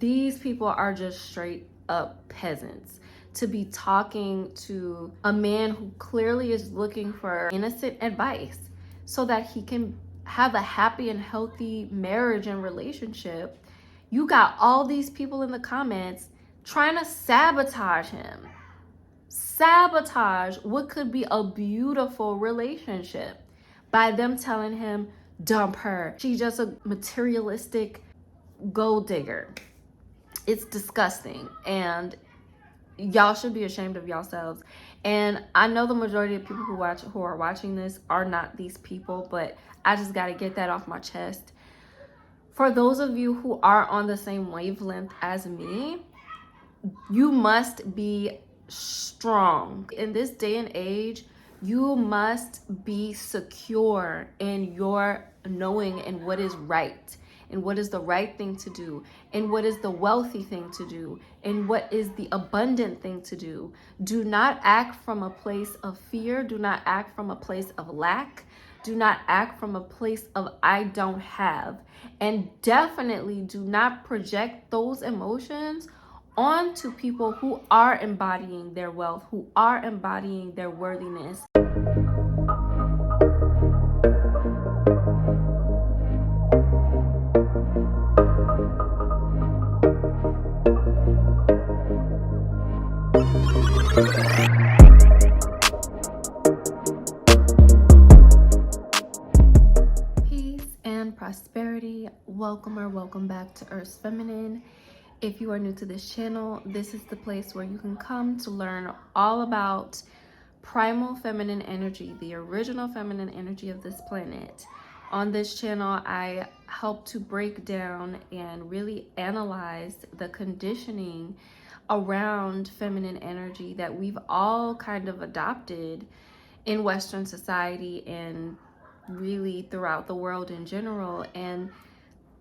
these people are just straight up peasants to be talking to a man who clearly is looking for innocent advice so that he can have a happy and healthy marriage and relationship. You got all these people in the comments trying to sabotage him. Sabotage what could be a beautiful relationship by them telling him, dump her. She's just a materialistic gold digger. It's disgusting. And y'all should be ashamed of yourselves. And I know the majority of people who are watching this are not these people, but I just got to get that off my chest. For those of you who are on the same wavelength as me, you must be strong. In this day and age, you must be secure in your knowing and what is right, and what is the right thing to do, and what is the wealthy thing to do, and what is the abundant thing to do. Do not act from a place of fear. Do not act from a place of lack. Do not act from a place of I don't have. And definitely do not project those emotions onto people who are embodying their wealth, who are embodying their worthiness. Peace and prosperity. Welcome back to Earth's Feminine. If you are new to this channel, this is the place where you can come to learn all about primal feminine energy, the original feminine energy of this planet. On this channel, I help to break down and really analyze the conditioning around feminine energy that we've all kind of adopted in Western society and really throughout the world in general. And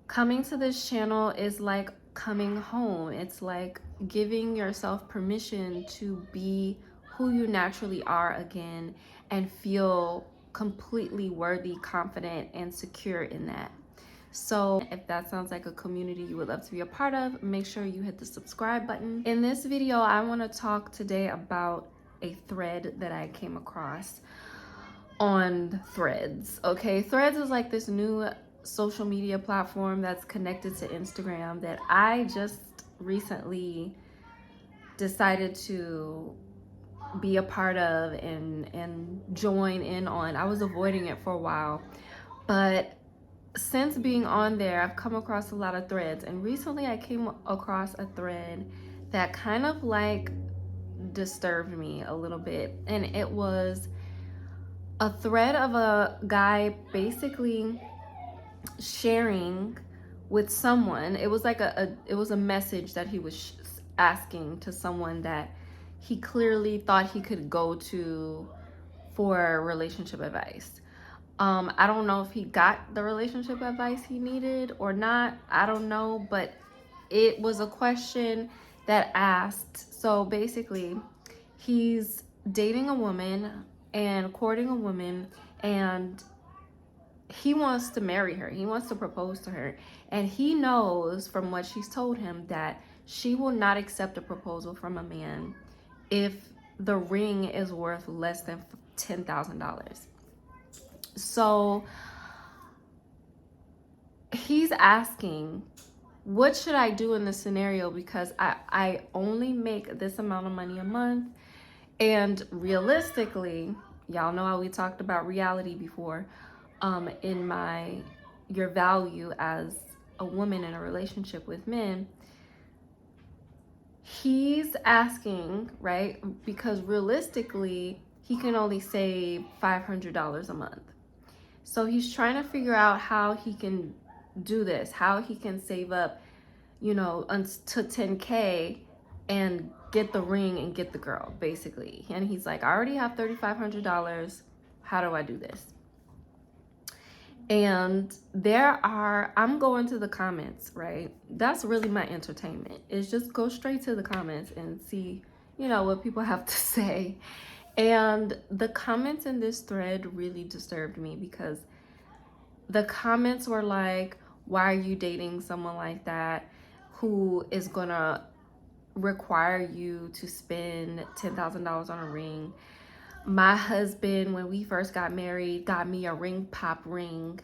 coming to this channel is like coming home. It's like giving yourself permission to be who you naturally are again and feel completely worthy, confident, and secure in that. So if that sounds like a community you would love to be a part of, make sure you hit the subscribe button. In this video, I want to talk today about a thread that I came across on Threads. Okay, Threads is like this new social media platform that's connected to Instagram that I just recently decided to be a part of and join in on. I was avoiding it for a while, but since being on there, I've come across a lot of threads, and recently I came across a thread that kind of like disturbed me a little bit. And it was a thread of a guy basically sharing with someone. It was like it was a message that he was asking to someone that he clearly thought he could go to for relationship advice. I don't know if he got the relationship advice he needed or not. I don't know, but it was a question that asked. So basically, he's dating a woman and courting a woman, and he wants to marry her. He wants to propose to her. And he knows from what she's told him that she will not accept a proposal from a man if the ring is worth less than $10,000. So he's asking, what should I do in this scenario? Because I only make this amount of money a month. And realistically, y'all know how we talked about reality before, in your value as a woman in a relationship with men. He's asking, right? Because realistically, he can only save $500 a month. So he's trying to figure out how he can do this, how he can save up, to $10K and get the ring and get the girl, basically. And he's like, I already have $3,500. How do I do this? And I'm going to the comments, right? That's really my entertainment, is just go straight to the comments and see, what people have to say. And the comments in this thread really disturbed me, because the comments were like, why are you dating someone like that? who is gonna require you to spend $10,000 on a ring. My husband, when we first got married, got me a ring pop ring,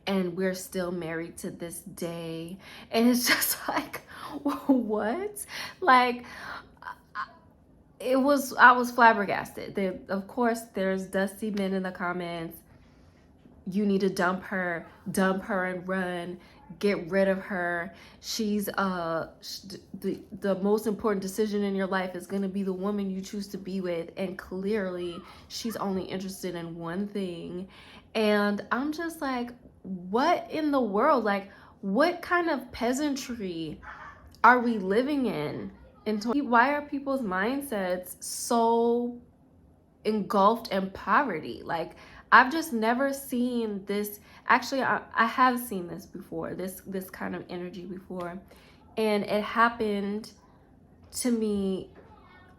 and we're still married to this day. And it's just like, what? Like, I was flabbergasted. Of course, there's dusty men in the comments. You need to dump her and run, get rid of her. She's the most important decision in your life is going to be the woman you choose to be with, and clearly she's only interested in one thing. And I'm just like, what in the world? Like, what kind of peasantry are we living in? Why are people's mindsets so engulfed in poverty? Like, I've just never seen this. Actually, I have seen this before, this kind of energy before, and it happened to me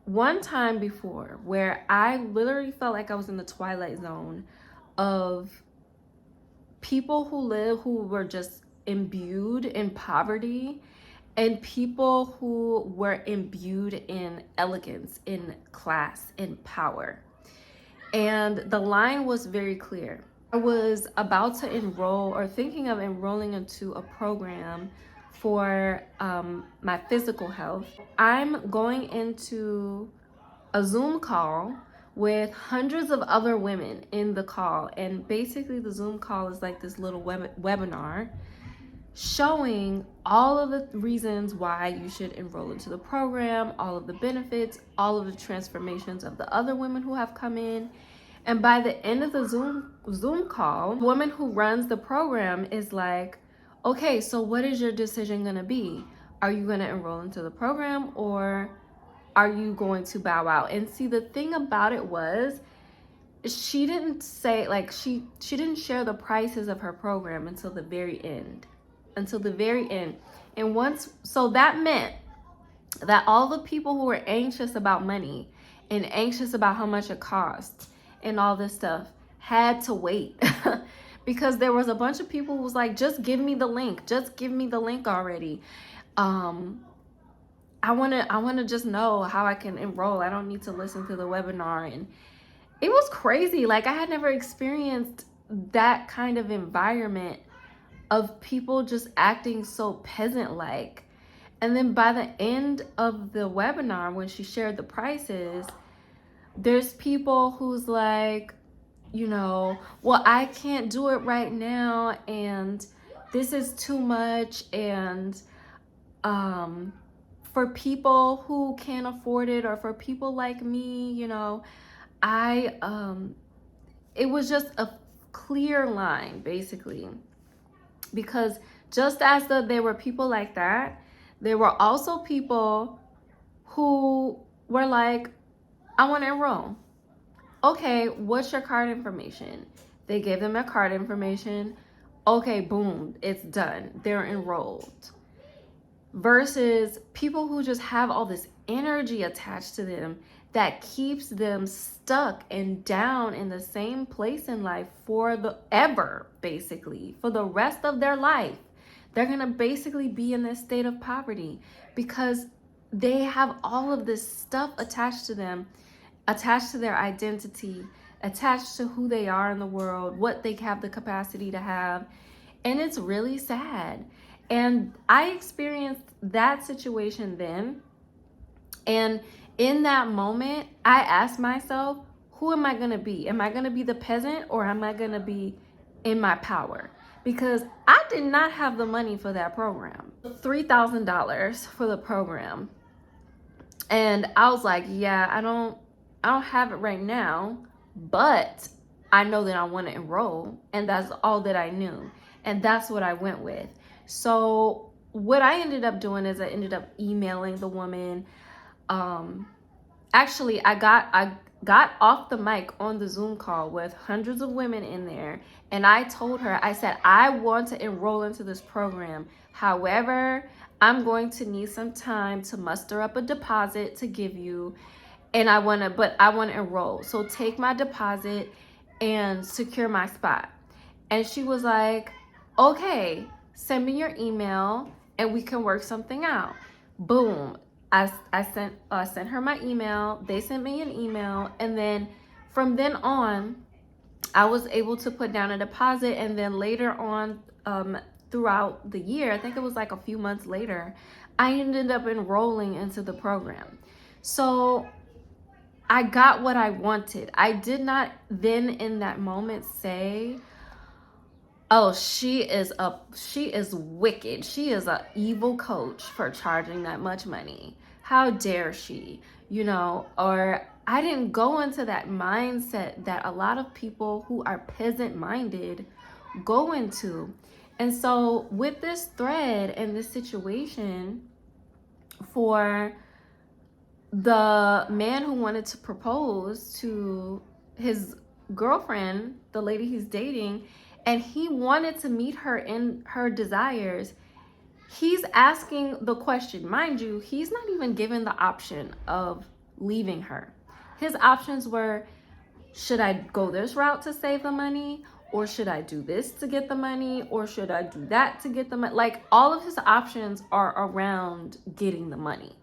one time before where I literally felt like I was in the twilight zone of people who were just imbued in poverty, and people who were imbued in elegance, in class, in power. And the line was very clear. I was about to enroll, or thinking of enrolling into a program for my physical health. I'm going into a Zoom call with hundreds of other women in the call. And basically the Zoom call is like this little webinar showing all of the reasons why you should enroll into the program, all of the benefits, all of the transformations of the other women who have come in. And by the end of the Zoom call, the woman who runs the program is like, okay, so what is your decision going to be? Are you going to enroll into the program, or are you going to bow out? And see, the thing about it was, she didn't say, like, she didn't share the prices of her program until the very end. And so that meant that all the people who were anxious about money and anxious about how much it cost and all this stuff had to wait because there was a bunch of people who was like, just give me the link already. I want to just know how I can enroll. I don't need to listen to the webinar. And it was crazy. Like, I had never experienced that kind of environment of people just acting so peasant-like. And then by the end of the webinar, when she shared the prices, there's people who's like, well, I can't do it right now, and this is too much, and for people who can't afford it, or for people like me, it was just a clear line, basically. Because just as there were people like that, there were also people who were like, I want to enroll. Okay, what's your card information? They gave them their card information. Okay, boom, it's done. They're enrolled. Versus people who just have all this energy attached to them that keeps them stuck and down in the same place in life basically, for the rest of their life. They're gonna basically be in this state of poverty because they have all of this stuff attached to them, attached to their identity, attached to who they are in the world, what they have the capacity to have. And it's really sad. And I experienced that situation then. And in that moment, I asked myself, who am I going to be? Am I going to be the peasant, or am I going to be in my power? Because I did not have the money for that program. $3,000 for the program. And I was like, yeah, I don't have it right now, but I know that I want to enroll, and that's all that I knew. And that's what I went with. So what I ended up doing is I ended up emailing the woman. Actually, I got off the mic on the Zoom call with hundreds of women in there, and I told her, I said, I want to enroll into this program. However, I'm going to need some time to muster up a deposit to give you, and I want to enroll. So take my deposit and secure my spot. And she was like, okay, send me your email and we can work something out. Boom. I sent her my email. They sent me an email. And then from then on, I was able to put down a deposit. And then later on, throughout the year, I think it was like a few months later, I ended up enrolling into the program. So I got what I wanted. I did not then in that moment say, oh, she is wicked. She is an evil coach for charging that much money. How dare she? Or I didn't go into that mindset that a lot of people who are peasant minded go into. And so with this thread and this situation, for the man who wanted to propose to his girlfriend, the lady he's dating, and he wanted to meet her in her desires, he's asking the question. Mind you, he's not even given the option of leaving her. His options were, should I go this route to save the money? Or should I do this to get the money? Or should I do that to get the money? Like, all of his options are around getting the money.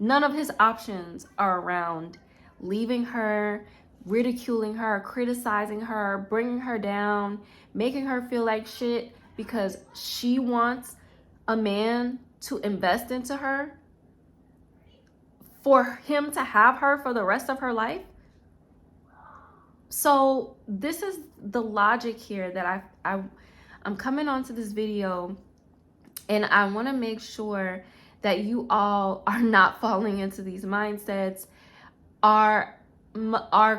None of his options are around leaving her, ridiculing her, criticizing her, bringing her down, making her feel like shit because she wants a man to invest into her for him to have her for the rest of her life. So this is the logic here that I'm coming onto this video, and I want to make sure that you all are not falling into these mindsets, are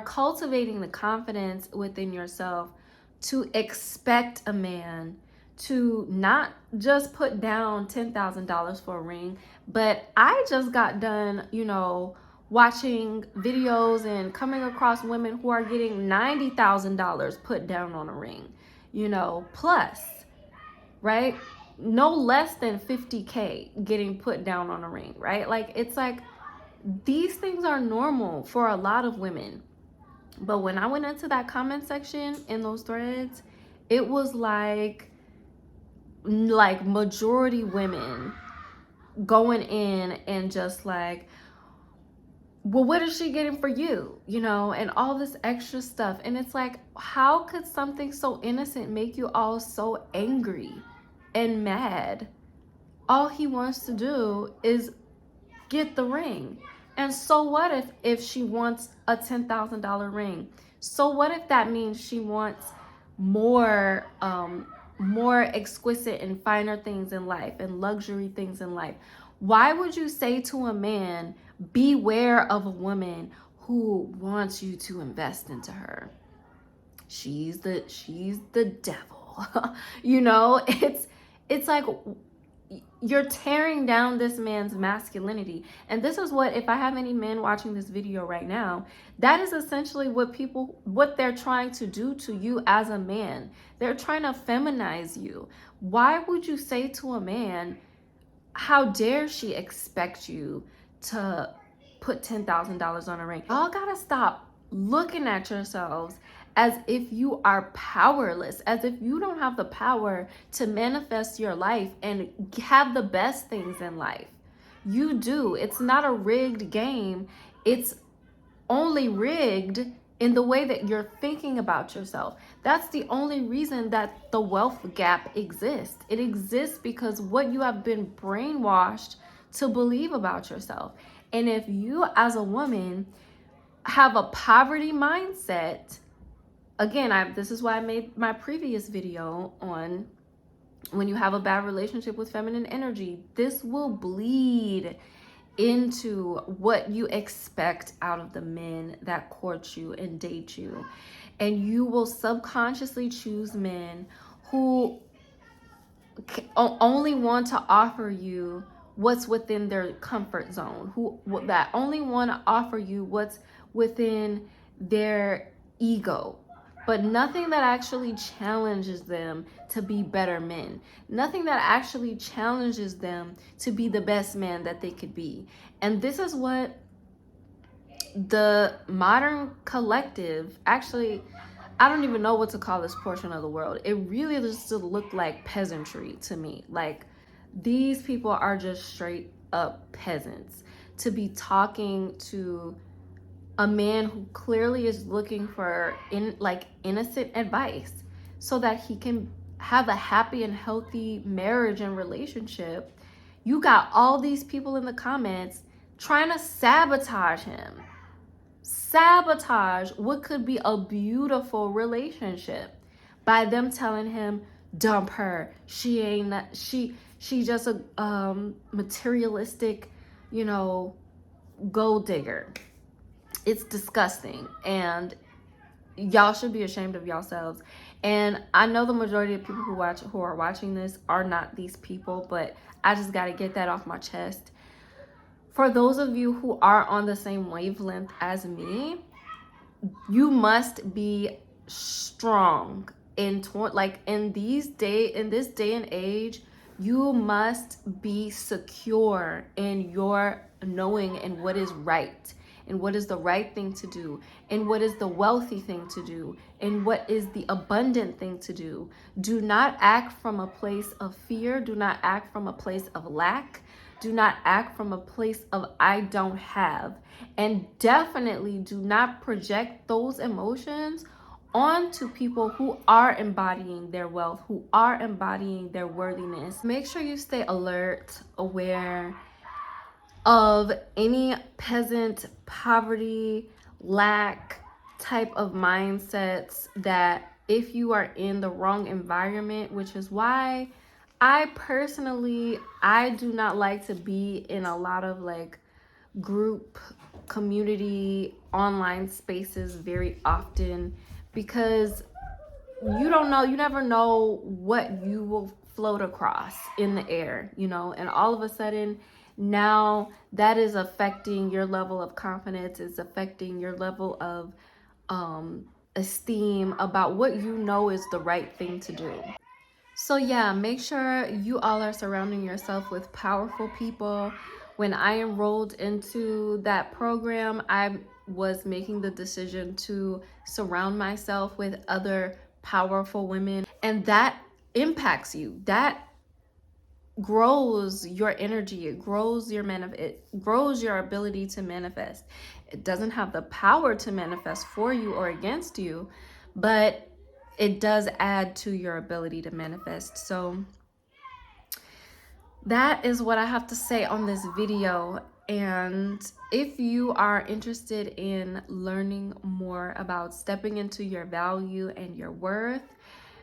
cultivating the confidence within yourself to expect a man to not just put down $10,000 for a ring. But I just got done, watching videos and coming across women who are getting $90,000 put down on a ring, plus, right? No less than 50K getting put down on a ring, right? Like, it's like, these things are normal for a lot of women. But when I went into that comment section in those threads, it was like majority women going in and just like, well, what is she getting for you? And all this extra stuff. And it's like, how could something so innocent make you all so angry and mad? All he wants to do is get the ring. And so what if she wants a $10,000 ring? So what if that means she wants more exquisite and finer things in life and luxury things in life? Why would you say to a man, beware of a woman who wants you to invest into her? She's the devil. It's like, you're tearing down this man's masculinity. And this is what, if I have any men watching this video right now, that is essentially what they're trying to do to you as a man. They're trying to feminize you. Why would you say to a man, how dare she expect you to put $10,000 on a ring? Y'all gotta stop looking at yourselves as if you are powerless, as if you don't have the power to manifest your life and have the best things in life. You do. It's not a rigged game. It's only rigged in the way that you're thinking about yourself. That's the only reason that the wealth gap exists. It exists because what you have been brainwashed to believe about yourself. And if you as a woman have a poverty mindset, again, this is why I made my previous video on when you have a bad relationship with feminine energy. This will bleed into what you expect out of the men that court you and date you. And you will subconsciously choose men who only want to offer you what's within their comfort zone, that only want to offer you what's within their ego, but nothing that actually challenges them to be better men. Nothing that actually challenges them to be the best man that they could be. And this is what the modern collective, actually, I don't even know what to call this portion of the world. It really just looked like peasantry to me. Like, These people are just straight up peasants to be talking to a man who clearly is looking for innocent advice so that he can have a happy and healthy marriage and relationship. You got all these people in the comments trying to sabotage him. Sabotage what could be a beautiful relationship by them telling him, dump her. She ain't not, she just a materialistic, gold digger. It's disgusting, and y'all should be ashamed of yourselves. And I know the majority of people who are watching this are not these people, but I just got to get that off my chest. For those of you who are on the same wavelength as me, you must be strong in this day and age. You must be secure in your knowing and what is right, and what is the right thing to do, and what is the wealthy thing to do, and what is the abundant thing to do. Do not act from a place of fear. Do not act from a place of lack. Do not act from a place of I don't have. And definitely do not project those emotions onto people who are embodying their wealth, who are embodying their worthiness. Make sure you stay alert, aware of any peasant, poverty, lack type of mindsets that if you are in the wrong environment, which is why I do not like to be in a lot of group community online spaces very often, because you never know what you will float across in the air, and all of a sudden now that is affecting your level of confidence, is affecting your level of esteem about what is the right thing to do. So yeah, make sure you all are surrounding yourself with powerful people. When I enrolled into that program, I was making the decision to surround myself with other powerful women, and that impacts you. That grows your energy. It grows it grows your ability to manifest. It doesn't have the power to manifest for you or against you, but it does add to your ability to manifest. So that is what I have to say on this video. And if you are interested in learning more about stepping into your value and your worth,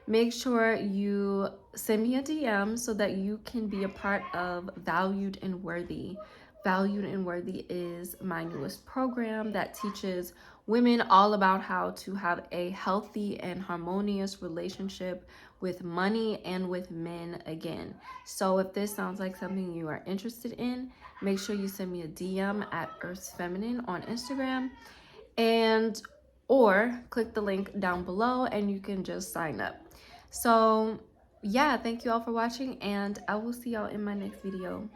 make sure you send me a DM so that you can be a part of Valued and Worthy. Valued and Worthy is my newest program that teaches women all about how to have a healthy and harmonious relationship with money and with men again. So if this sounds like something you are interested in, make sure you send me a DM at Earth's Feminine on Instagram, or click the link down below and you can just sign up. So yeah, thank you all for watching, and I will see y'all in my next video.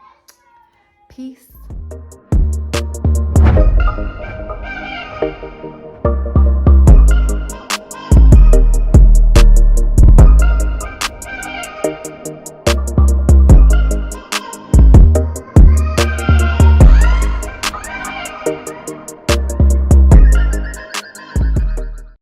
Peace.